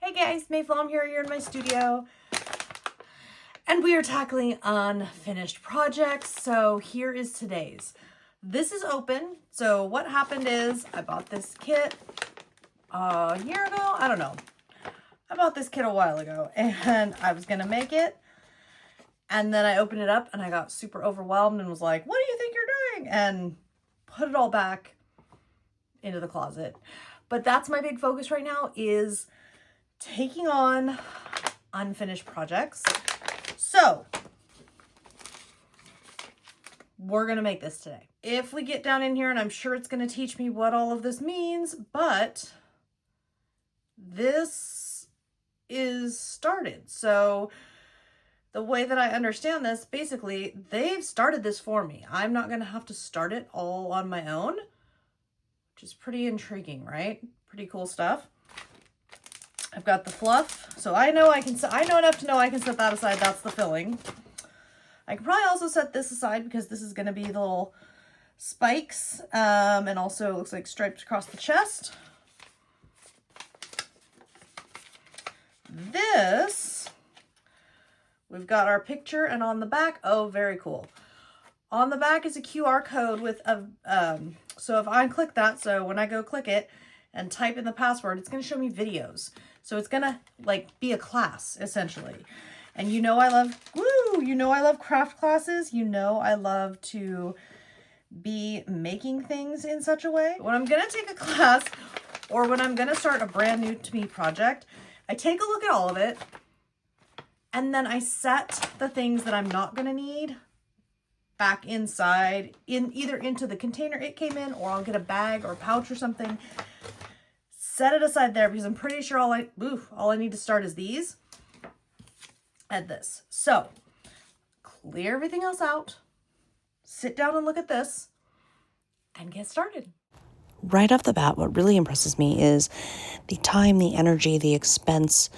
Hey guys, Mayflom here in my studio. And we are tackling unfinished projects. So here is today's. This is open. So what happened is I bought this kit a year ago. I don't know. I bought this kit a while ago and I was going to make it. And then I opened it up and I got super overwhelmed and was like, what do you think you're doing? And put it all back into the closet. But that's my big focus right now, is taking on unfinished projects. So we're going to make this today. If we get down in here, and I'm sure it's going to teach me what all of this means, but this is started. So the way that I understand this, basically, they've started this for me. I'm not going to have to start it all on my own, which is pretty intriguing, right? Pretty cool stuff. I've got the fluff, so I know enough to know I can set that aside. That's the filling. I can probably also set this aside because this is going to be the little spikes, and also it looks like striped across the chest. This, we've got our picture, and on the back, oh, very cool. On the back is a QR code with a, so if I click that, so when I go click it and type in the password, it's going to show me videos. So it's going to like be a class essentially. And you know I love craft classes. You know I love to be making things in such a way. When I'm going to take a class or when I'm going to start a brand new to me project, I take a look at all of it and then I set the things that I'm not going to need back inside, either into the container it came in, or I'll get a bag or pouch or something, set it aside there, because I'm pretty sure all I need to start is these and this. So clear everything else out, sit down and look at this, and get started. Right off the bat, what really impresses me is the time, the energy, the expense,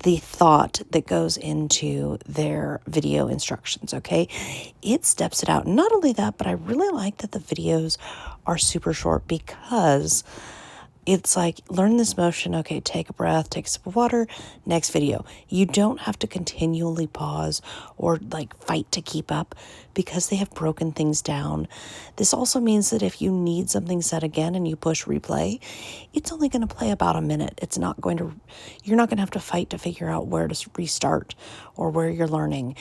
the thought that goes into their video instructions, okay? It steps it out. Not only that, but I really like that the videos are super short, because it's like, learn this motion, okay, take a breath, take a sip of water, next video. You don't have to continually pause or like fight to keep up, because they have broken things down. This also means that if you need something said again and you push replay, it's only going to play about a minute. You're not going to have to fight to figure out where to restart or where you're learning.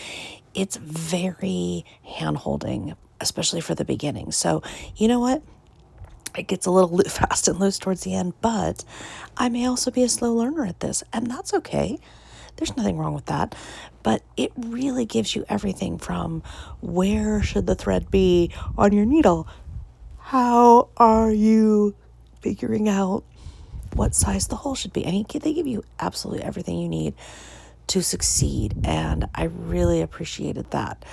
It's very hand-holding, especially for the beginning. So you know what? It gets a little fast and loose towards the end, but I may also be a slow learner at this, and that's okay. There's nothing wrong with that, but it really gives you everything from where should the thread be on your needle? How are you figuring out what size the hole should be? I mean, they give you absolutely everything you need to succeed, and I really appreciated that.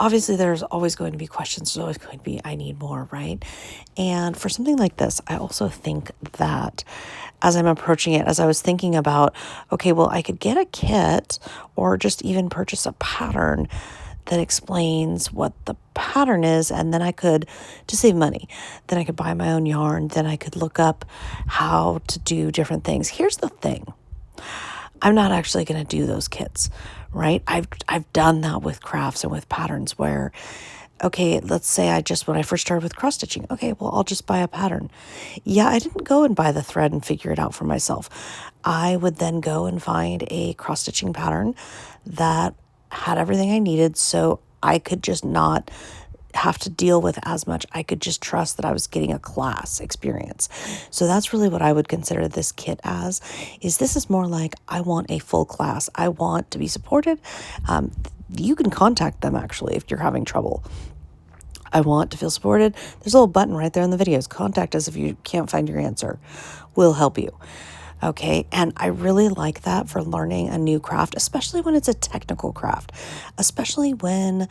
Obviously, there's always going to be questions. There's always going to be, I need more, right? And for something like this, I also think that as I'm approaching it, as I was thinking about, okay, well, I could get a kit or just even purchase a pattern that explains what the pattern is, and then I could, to save money, then I could buy my own yarn, then I could look up how to do different things. Here's the thing. I'm not actually going to do those kits, right? I've done that with crafts and with patterns where, okay, let's say when I first started with cross stitching, okay, well, I'll just buy a pattern. Yeah, I didn't go and buy the thread and figure it out for myself. I would then go and find a cross stitching pattern that had everything I needed, so I could just not have to deal with as much. I could just trust that I was getting a class experience. So that's really what I would consider this kit as, is this is more like, I want a full class. I want to be supported. You can contact them actually if you're having trouble. I want to feel supported. There's a little button right there in the videos. Contact us if you can't find your answer. We'll help you. Okay, and I really like that for learning a new craft, especially when it's a technical craft, especially when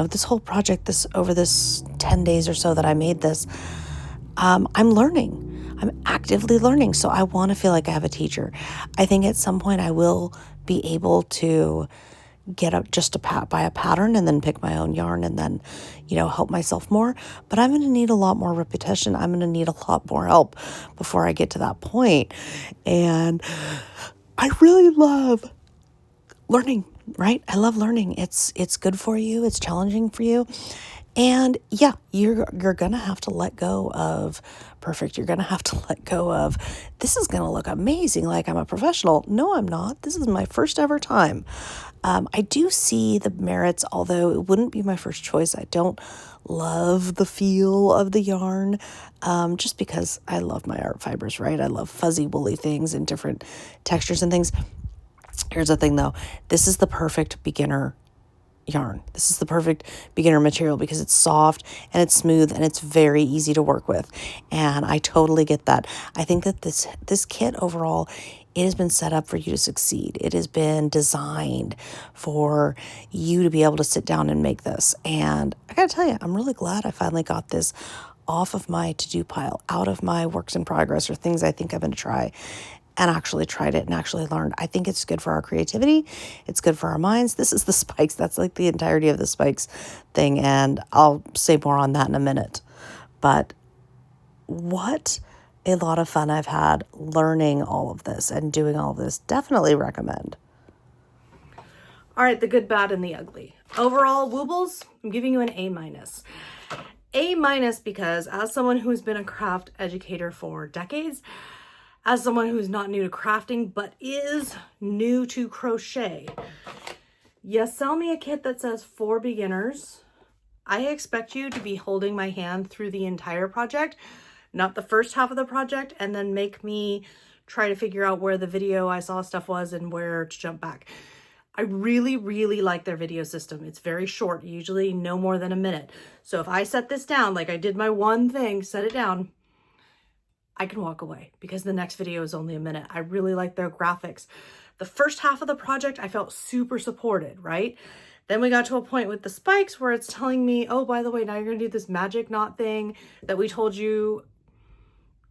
this whole project, over this 10 days or so that I made this, I'm learning. I'm actively learning. So I want to feel like I have a teacher. I think at some point I will be able to get up just to buy a pattern and then pick my own yarn and then, help myself more. But I'm going to need a lot more repetition. I'm going to need a lot more help before I get to that point. And I really love learning, right? I love learning. It's good for you. It's challenging for you. And yeah, you're going to have to let go of perfect. You're going to have to let go of, this is going to look amazing like I'm a professional. No, I'm not. This is my first ever time. I do see the merits, although it wouldn't be my first choice. I don't love the feel of the yarn, just because I love my art fibers, right? I love fuzzy, woolly things and different textures and things. Here's the thing though. This is the perfect beginner yarn. This is the perfect beginner material because it's soft and it's smooth and it's very easy to work with. And I totally get that. I think that this kit overall, it has been set up for you to succeed. It has been designed for you to be able to sit down and make this. And I gotta tell you, I'm really glad I finally got this off of my to-do pile, out of my works in progress or things I think I'm going to try, and actually tried it and actually learned. I think it's good for our creativity. It's good for our minds. This is the spikes. That's like the entirety of the spikes thing. And I'll say more on that in a minute. But what a lot of fun I've had learning all of this and doing all of this. Definitely recommend. All right, the good, bad, and the ugly. Overall, Woobles, I'm giving you an A-. A- because as someone who's been a craft educator for decades, as someone who's not new to crafting, but is new to crochet, you sell me a kit that says for beginners. I expect you to be holding my hand through the entire project, not the first half of the project, and then make me try to figure out where the video I saw stuff was and where to jump back. I really, really like their video system. It's very short, usually no more than a minute. So if I set this down, like I did my one thing, set it down, I can walk away because the next video is only a minute. I really like their graphics. The first half of the project, I felt super supported, right? Then we got to a point with the spikes where it's telling me, oh, by the way, now you're gonna do this magic knot thing that we told you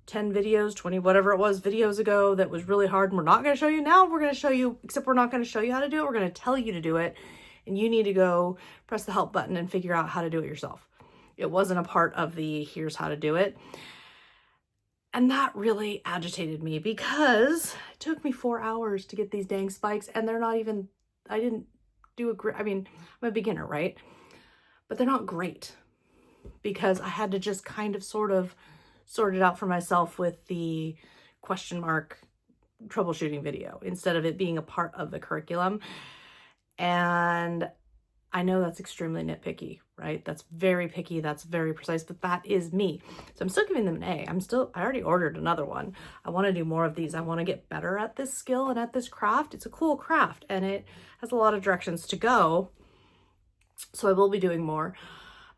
10 videos, 20, whatever it was videos ago that was really hard. And we're not gonna show you now. We're gonna show you, except we're not gonna show you how to do it. We're gonna tell you to do it. And you need to go press the help button and figure out how to do it yourself. It wasn't a part of the here's how to do it. And that really agitated me because it took me 4 hours to get these dang spikes and they're not even, I didn't do a great, I mean, I'm a beginner, right? But they're not great because I had to just kind of sort it out for myself with the question mark troubleshooting video instead of it being a part of the curriculum. And I know that's extremely nitpicky, right? That's very picky. That's very precise, but that is me. So I'm still giving them an A. I already ordered another one. I want to do more of these. I want to get better at this skill and at this craft. It's a cool craft and it has a lot of directions to go. So I will be doing more.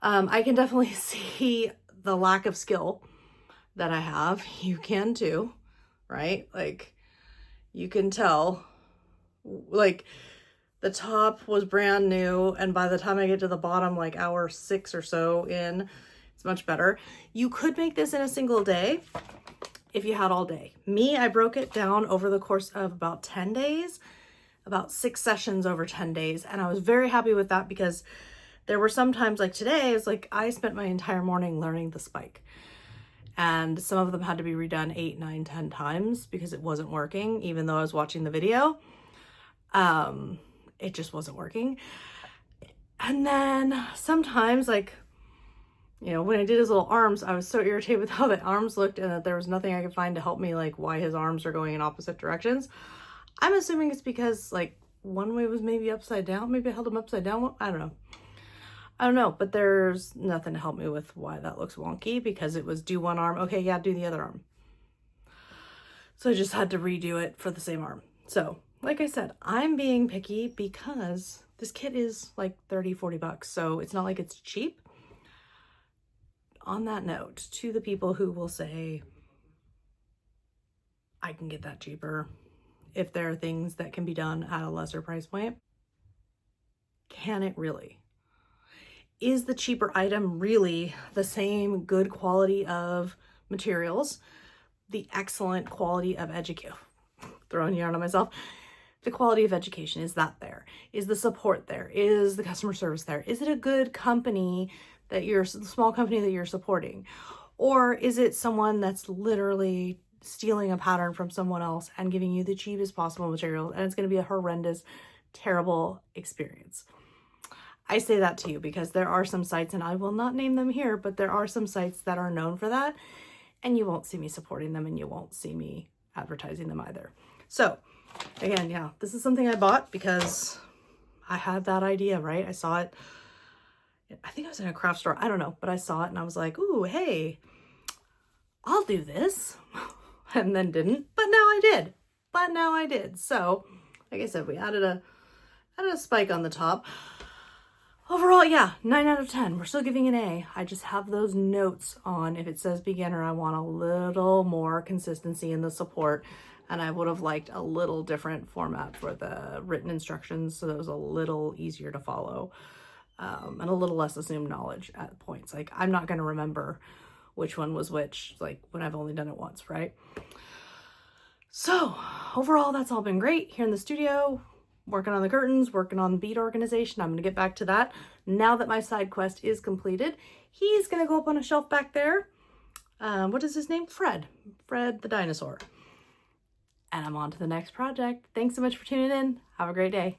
I can definitely see the lack of skill that I have. You can too, right? Like you can tell, like, the top was brand new, and by the time I get to the bottom, like hour 6 or so in, it's much better. You could make this in a single day if you had all day. Me, I broke it down over the course of about 10 days, about 6 sessions over 10 days, and I was very happy with that because there were some times like today, it's like I spent my entire morning learning the spike. And some of them had to be redone 8, 9, 10 times because it wasn't working, even though I was watching the video. It just wasn't working. And then sometimes, like, you know, when I did his little arms, I was so irritated with how the arms looked and that there was nothing I could find to help me, like, why his arms are going in opposite directions. I'm assuming it's because, like, one way was maybe upside down. Maybe I held him upside down. I don't know, but there's nothing to help me with why that looks wonky because it was do one arm. Okay, yeah, do the other arm. So I just had to redo it for the same arm. So, like I said, I'm being picky because this kit is like 30, 40 bucks. So it's not like it's cheap. On that note, to the people who will say, I can get that cheaper if there are things that can be done at a lesser price point, can it really? Is the cheaper item really the same good quality of materials, the excellent quality of throwing yarn on myself, the quality of education? Is that there? Is the support there? Is the customer service there? Is it a good company that you're, small company that you're supporting? Or is it someone that's literally stealing a pattern from someone else and giving you the cheapest possible materials, and it's going to be a horrendous, terrible experience? I say that to you because there are some sites, and I will not name them here, but there are some sites that are known for that, and you won't see me supporting them, and you won't see me advertising them either. So again, yeah, this is something I bought because I had that idea, right? I saw it. I think I was in a craft store. I don't know, but I saw it and I was like, ooh, hey, I'll do this. And then didn't, but now I did. So like I said, we added a spike on the top. Overall, yeah, 9 out of 10. We're still giving an A. I just have those notes on, if it says beginner, I want a little more consistency in the support. And I would have liked a little different format for the written instructions, so that it was a little easier to follow, and a little less assumed knowledge at points. Like, I'm not going to remember which one was which, like, when I've only done it once, right? So overall, that's all been great here in the studio, working on the curtains, working on the bead organization. I'm going to get back to that now that my side quest is completed. He's going to go up on a shelf back there. What is his name? Fred the dinosaur. And I'm on to the next project. Thanks so much for tuning in. Have a great day.